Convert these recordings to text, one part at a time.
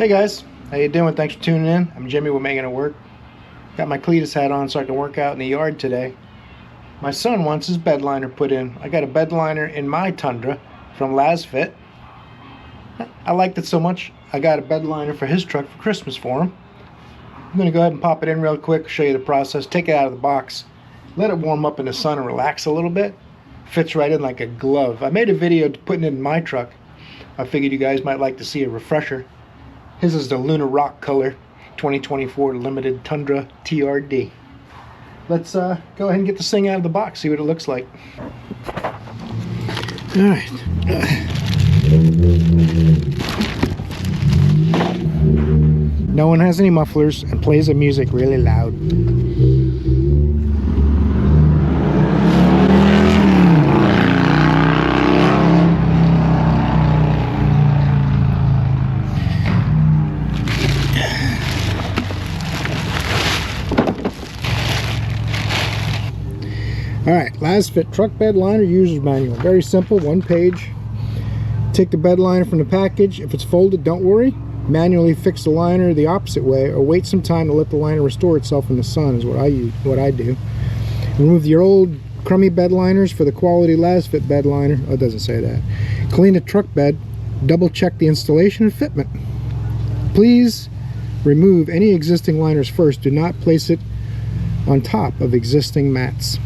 Hey guys, how you doing? Thanks for tuning in. I'm Jimmy with Making It Work. Got my Cletus hat on so I can work out in the yard today. My son wants his bed liner put in. I got a bed liner in my Tundra from Lasfit. I liked it so much, I got a bed liner for his truck for Christmas for him. I'm going to go ahead and pop it in real quick, show you the process, take it out of the box, let it warm up in the sun and relax a little bit. Fits right in like a glove. I made a video putting it in my truck. I figured you guys might like to see a refresher. His is the Lunar Rock color, 2024 Limited Tundra TRD. Let's go ahead and get this thing out of the box, see what it looks like. All right. No one has any mufflers and plays the music really loud. Alright, Lasfit truck bed liner user's manual. Very simple, one page. Take the bed liner from the package. If it's folded, don't worry. Manually fix the liner the opposite way, or wait some time to let the liner restore itself in the sun is what I do. Remove your old crummy bed liners for the quality Lasfit bed liner. Oh, it doesn't say that. Clean the truck bed. Double check the installation and fitment. Please remove any existing liners first. Do not place it on top of existing mats.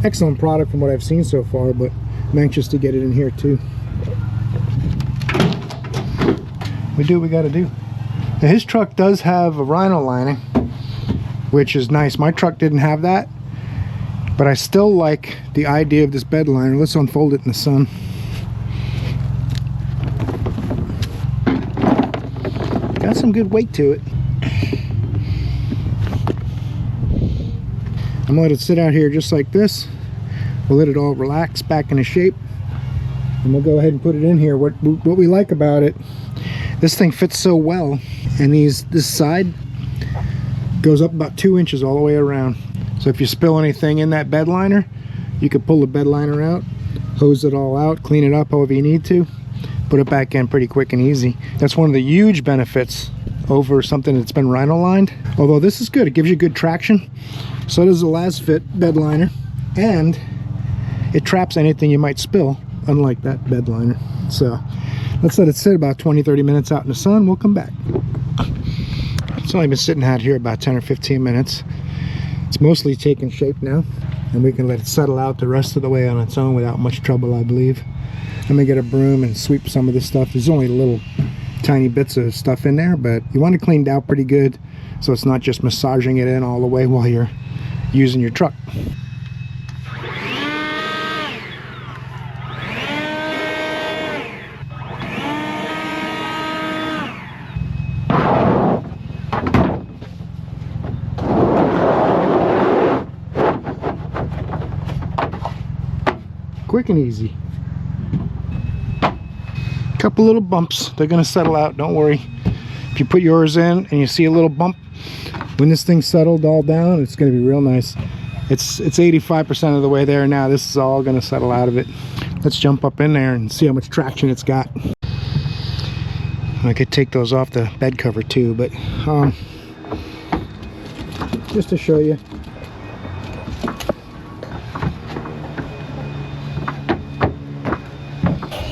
Excellent product from what I've seen so far, but I'm anxious to get it in here too. We do what we got to do. Now, his truck does have a rhino lining, which is nice. My truck didn't have that, but I still like the idea of this bed liner. Let's unfold it in the sun. Got some good weight to it. I'm gonna let it sit out here just like this. We'll let it all relax back into shape, and we'll go ahead and put it in here. What we like about it, this thing fits so well, and this side goes up about 2 inches all the way around. So if you spill anything in that bed liner, you could pull the bed liner out, hose it all out, clean it up however you need to, put it back in pretty quick and easy. That's one of the huge benefits over something that's been rhino lined. Although this is good, it gives you good traction. So does the Lasfit bed liner, and it traps anything you might spill, unlike that bed liner. So let's let it sit about 20-30 minutes out in the sun. We'll come back. It's only been sitting out here about 10 or 15 minutes. It's mostly taking shape now, and we can let it settle out the rest of the way on its own without much trouble, I believe. I'm gonna get a broom and sweep some of this stuff. There's only little tiny bits of stuff in there, but you want it cleaned out pretty good so it's not just massaging it in all the way while you're using your truck. Quick and easy. Couple little bumps, they're gonna settle out, don't worry. If you put yours in and you see a little bump, when this thing's settled all down, it's going to be real nice. It's 85% of the way there now. This is all going to settle out of it. Let's jump up in there and see how much traction it's got. I could take those off the bed cover too, but just to show you.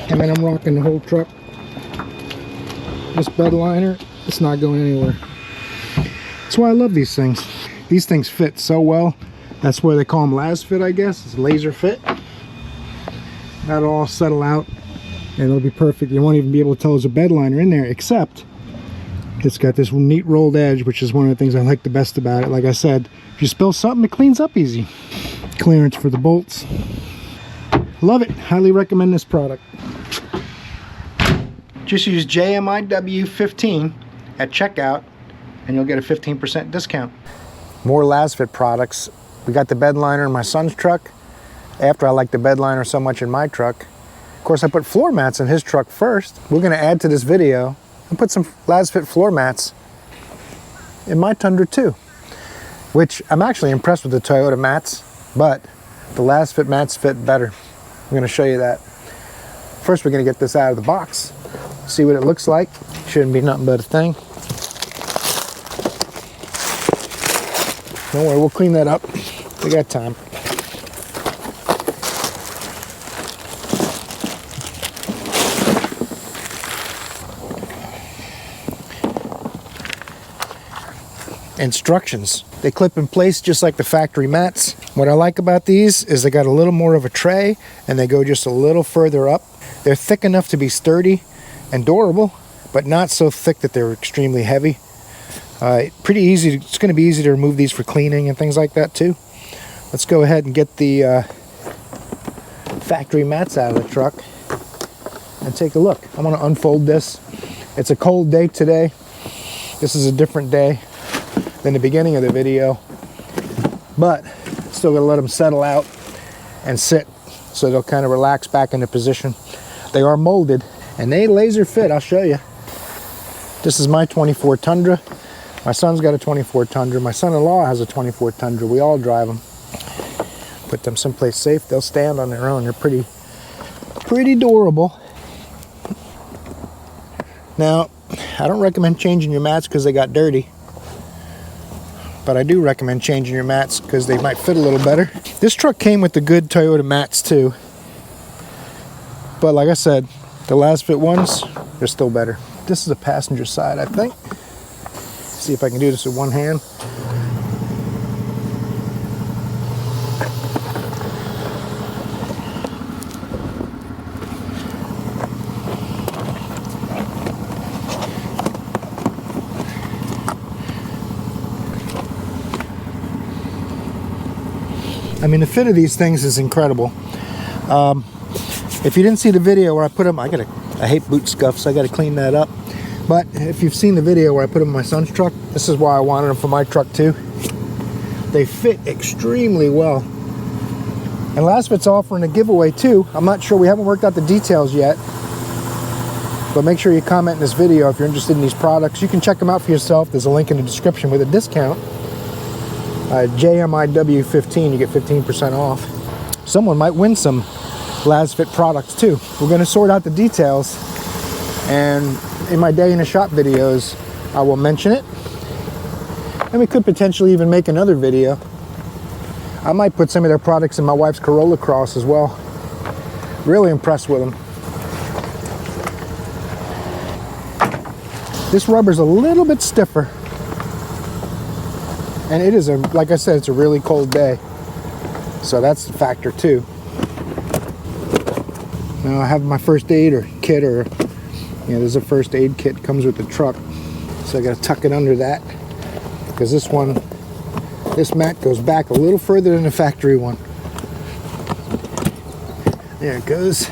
And then I'm rocking the whole truck. This bed liner, it's not going anywhere. That's why I love these things. These things fit so well. That's why they call them Lasfit, I guess. It's laser fit. That'll all settle out and it'll be perfect. You won't even be able to tell there's a bed liner in there, except it's got this neat rolled edge, which is one of the things I like the best about it. Like I said, if you spill something, it cleans up easy. Clearance for the bolts. Love it. Highly recommend this product. Just use JMIW15 at checkout and you'll get a 15% discount. More Lasfit products. We got the bed liner in my son's truck. After I like the bed liner so much in my truck. Of course, I put floor mats in his truck first. We're gonna add to this video and put some Lasfit floor mats in my Tundra too. Which I'm actually impressed with the Toyota mats, but the Lasfit mats fit better. I'm gonna show you that. First, we're gonna get this out of the box see what it looks like. Shouldn't be nothing but a thing. Don't worry, we'll clean that up. We got time. Instructions. They clip in place just like the factory mats. What I like about these is they got a little more of a tray and they go just a little further up. They're thick enough to be sturdy and durable, but not so thick that they're extremely heavy. Pretty easy. It's going to be easy to remove these for cleaning and things like that too. Let's go ahead and get the factory mats out of the truck and take a look. I'm going to unfold this. It's a cold day today. This is a different day than the beginning of the video, but still gonna let them settle out and sit so they'll kind of relax back into position. They are molded and they laser fit. I'll show you. This is my 24 Tundra. My son's got a 24 Tundra. My son-in-law has a 24 Tundra. We all drive them. Put them someplace safe. They'll stand on their own. They're pretty durable. Now, I don't recommend changing your mats because they got dirty, but I do recommend changing your mats because they might fit a little better. This truck came with the good Toyota mats too, but like I said, the Lasfit ones, they're still better. This is the passenger side, I think. See if I can do this with one hand. I mean, the fit of these things is incredible. If you didn't see the video where I put them, I hate boot scuffs, so I gotta clean that up. But if you've seen the video where I put them in my son's truck, this is why I wanted them for my truck too. They fit extremely well. And Lasfit's offering a giveaway too. I'm not sure, we haven't worked out the details yet. But make sure you comment in this video if you're interested in these products. You can check them out for yourself. There's a link in the description with a discount. JMIW15, you get 15% off. Someone might win some Lasfit products too. We're going to sort out the details, and in my day in the shop videos I will mention it, and we could potentially even make another video. I might put some of their products in my wife's Corolla Cross as well. Really impressed with them. This rubber's a little bit stiffer. And it is, like I said, it's a really cold day. So that's a factor too. Now I have my first aid or kit, or, there's a first aid kit comes with the truck. So I gotta tuck it under that, because this mat goes back a little further than the factory one. There it goes.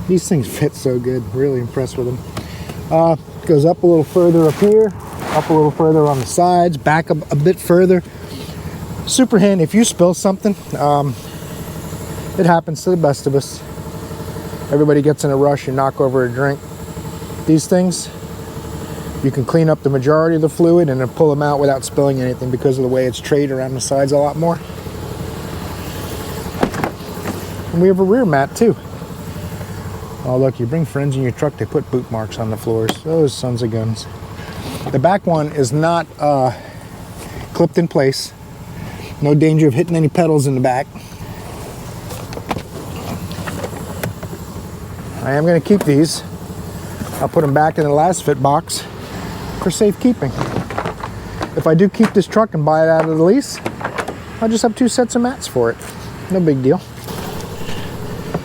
These things fit so good, really impressed with them. Goes up a little further up here, up a little further on the sides, back a bit further. Super handy if you spill something. It happens to the best of us. Everybody gets in a rush and knock over a drink. These things, you can clean up the majority of the fluid and then pull them out without spilling anything because of the way it's trayed around the sides a lot more. And we have a rear mat too. Oh look, you bring friends in your truck, they put boot marks on the floors. Those sons of guns. The back one is not clipped in place. No danger of hitting any pedals in the back. I am going to keep these. I'll put them back in the Lasfit box for safekeeping. If I do keep this truck and buy it out of the lease, I'll just have 2 sets of mats for it. No big deal.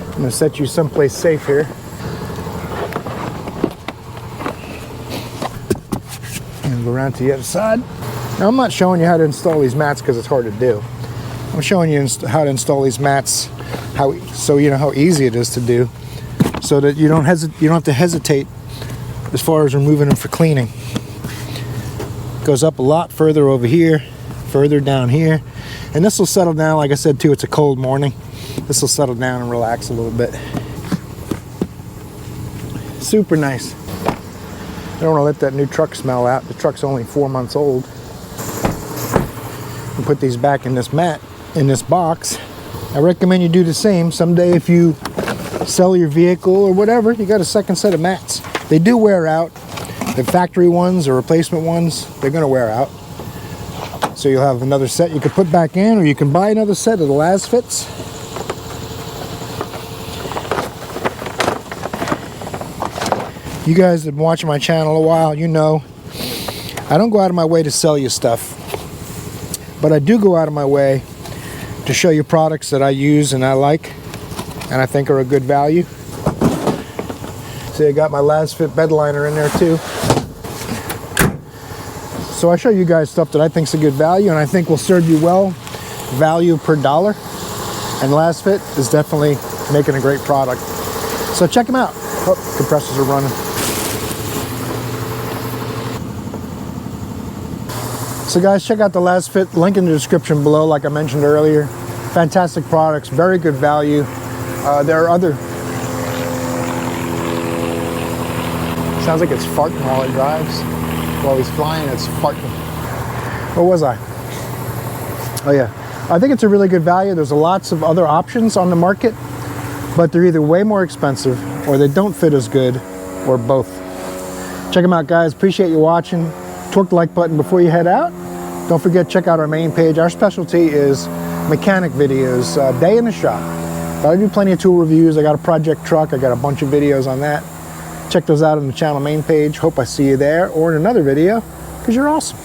I'm going to set you someplace safe here. And go around to the other side. Now I'm not showing you how to install these mats because it's hard to do. I'm showing you how to install these mats so you know how easy it is to do, so that you don't have to hesitate as far as removing them for cleaning. It goes up a lot further over here, further down here, and this will settle down. Like I said too, it's a cold morning. This will settle down and relax a little bit. Super nice. I don't want to let that new truck smell out. The truck's only 4 months old. And put these back in this mat, in this box. I recommend you do the same. Someday if you sell your vehicle or whatever, you got a second set of mats. They do wear out. The factory ones or replacement ones, they're gonna wear out. So you'll have another set you can put back in, or you can buy another set of the Lasfits. You guys that have been watching my channel a while, you know I don't go out of my way to sell you stuff, but I do go out of my way to show you products that I use and I like and I think are a good value. See, I got my Lasfit bed liner in there too. So I show you guys stuff that I think is a good value and I think will serve you well, value per dollar. And Lasfit is definitely making a great product. So check them out. Oh, compressors are running. So guys, check out the Lasfit, link in the description below, like I mentioned earlier. Fantastic products, very good value. There are other... Sounds like it's farting while it drives. While he's flying, it's farting. Where was I? Oh yeah. I think it's a really good value. There's lots of other options on the market, but they're either way more expensive or they don't fit as good, or both. Check them out, guys. Appreciate you watching. Torque the like button before you head out. Don't forget, check out our main page. Our specialty is mechanic videos, day in the shop. But I do plenty of tool reviews. I got a project truck. I got a bunch of videos on that. Check those out on the channel main page. Hope I see you there or in another video, because you're awesome.